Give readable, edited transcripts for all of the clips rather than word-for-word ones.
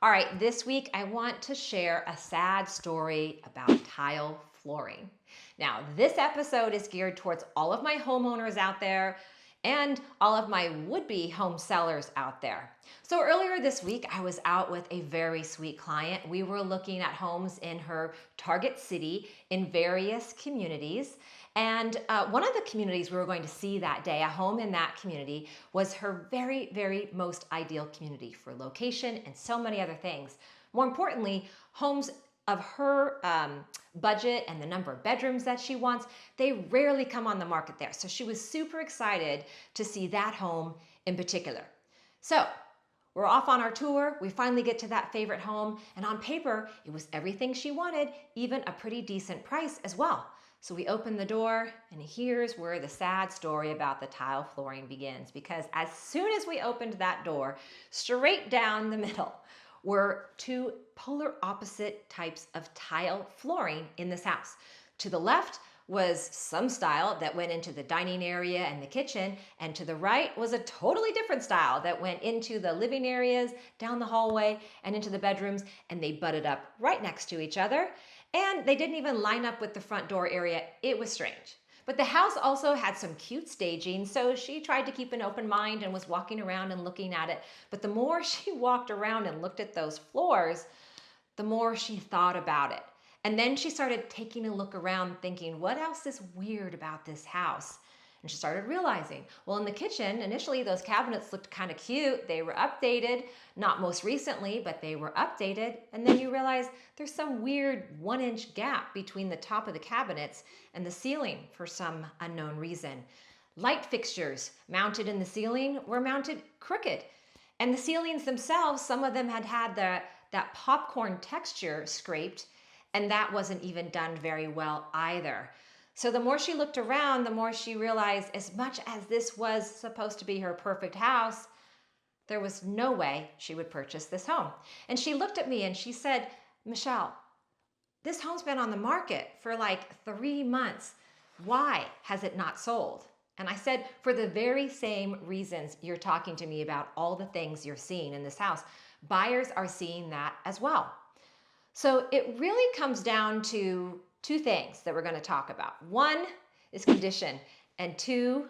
All right, this week I want to share a sad story about tile flooring. Now, this episode is geared towards all of my homeowners out there and all of my would-be home sellers out there. So earlier this week, I was out with a very sweet client. We were looking at homes in her target city in various communities. And one of the communities we were going to see that day, a home in that community, was her very, very most ideal community for location and so many other things. More importantly, homes of her budget and the number of bedrooms that she wants, they rarely come on the market there. So she was super excited to see that home in particular. So we're off on our tour. We finally get to that favorite home, and on paper, it was everything she wanted, even a pretty decent price as well. So we open the door, and here's where the sad story about the tile flooring begins. Because as soon as we opened that door, straight down the middle were two polar opposite types of tile flooring in this house. To the left was some style that went into the dining area and the kitchen, and to the right was a totally different style that went into the living areas, down the hallway, and into the bedrooms, and they butted up right next to each other. And they didn't even line up with the front door area. It was strange. But the house also had some cute staging, so she tried to keep an open mind and was walking around and looking at it. But the more she walked around and looked at those floors, the more she thought about it. And then she started taking a look around thinking, what else is weird about this house? And she started realizing, well, in the kitchen, initially those cabinets looked kind of cute. They were updated, not most recently, but they were updated. And then you realize there's some weird 1-inch gap between the top of the cabinets and the ceiling for some unknown reason. Light fixtures mounted in the ceiling were mounted crooked. And the ceilings themselves, some of them had that popcorn texture scraped, and that wasn't even done very well either. So the more she looked around, the more she realized, as much as this was supposed to be her perfect house, there was no way she would purchase this home. And she looked at me and she said, Michelle, this home's been on the market for like 3 months. Why has it not sold? And I said, for the very same reasons you're talking to me about all the things you're seeing in this house. Buyers are seeing that as well. So it really comes down to two things that we're going to talk about. One is condition, and two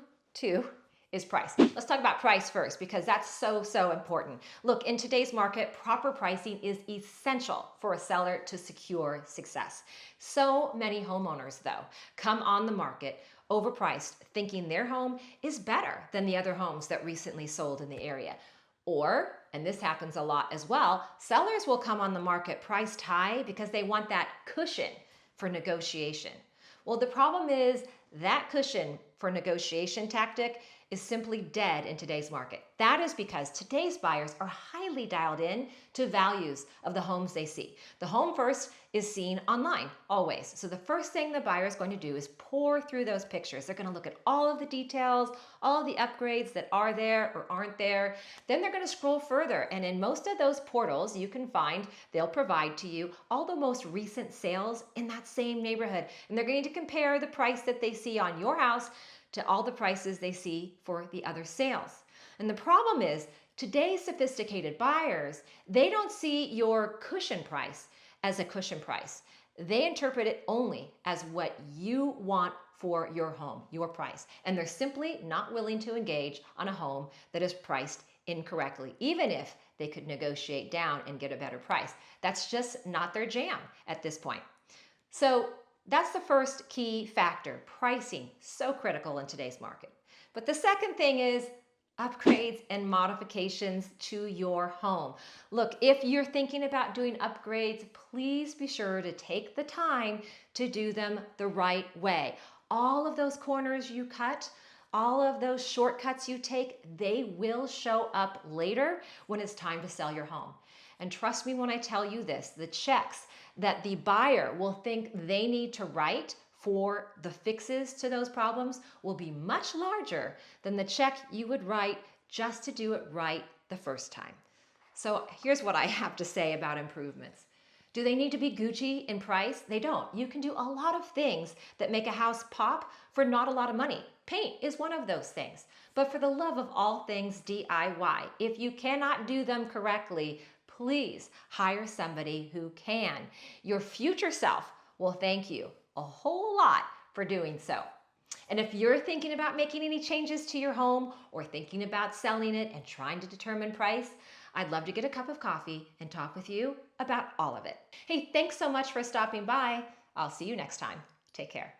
is price. Let's talk about price first, because that's so important. Look, in today's market, proper pricing is essential for a seller to secure success. So many homeowners, though, come on the market overpriced, thinking their home is better than the other homes that recently sold in the area. Or, and this happens a lot as well, sellers will come on the market priced high because they want that cushion for negotiation. Well, the problem is that cushion for negotiation tactic is simply dead in today's market. That is because today's buyers are highly dialed in to values of the homes they see. The home first is seen online, always. So the first thing the buyer is going to do is pour through those pictures. They're going to look at all of the details, all of the upgrades that are there or aren't there. Then they're going to scroll further. And in most of those portals, you can find, they'll provide to you all the most recent sales in that same neighborhood. And they're going to compare the price that they see on your house to all the prices they see for the other sales. And the problem is, today's sophisticated buyers, they don't see your cushion price as a cushion price. They interpret it only as what you want for your home, your price. And they're simply not willing to engage on a home that is priced incorrectly, even if they could negotiate down and get a better price. That's just not their jam at this point. So that's the first key factor. Pricing, so critical in today's market. But the second thing is upgrades and modifications to your home. Look, if you're thinking about doing upgrades, please be sure to take the time to do them the right way. All of those corners you cut, all of those shortcuts you take, they will show up later when it's time to sell your home. And trust me when I tell you this, the checks that the buyer will think they need to write for the fixes to those problems will be much larger than the check you would write just to do it right the first time. So here's what I have to say about improvements. Do they need to be Gucci in price? They don't. You can do a lot of things that make a house pop for not a lot of money. Paint is one of those things. But for the love of all things DIY, if you cannot do them correctly, please hire somebody who can. Your future self will thank you a whole lot for doing so. And if you're thinking about making any changes to your home or thinking about selling it and trying to determine price, I'd love to get a cup of coffee and talk with you about all of it. Hey, thanks so much for stopping by. I'll see you next time. Take care.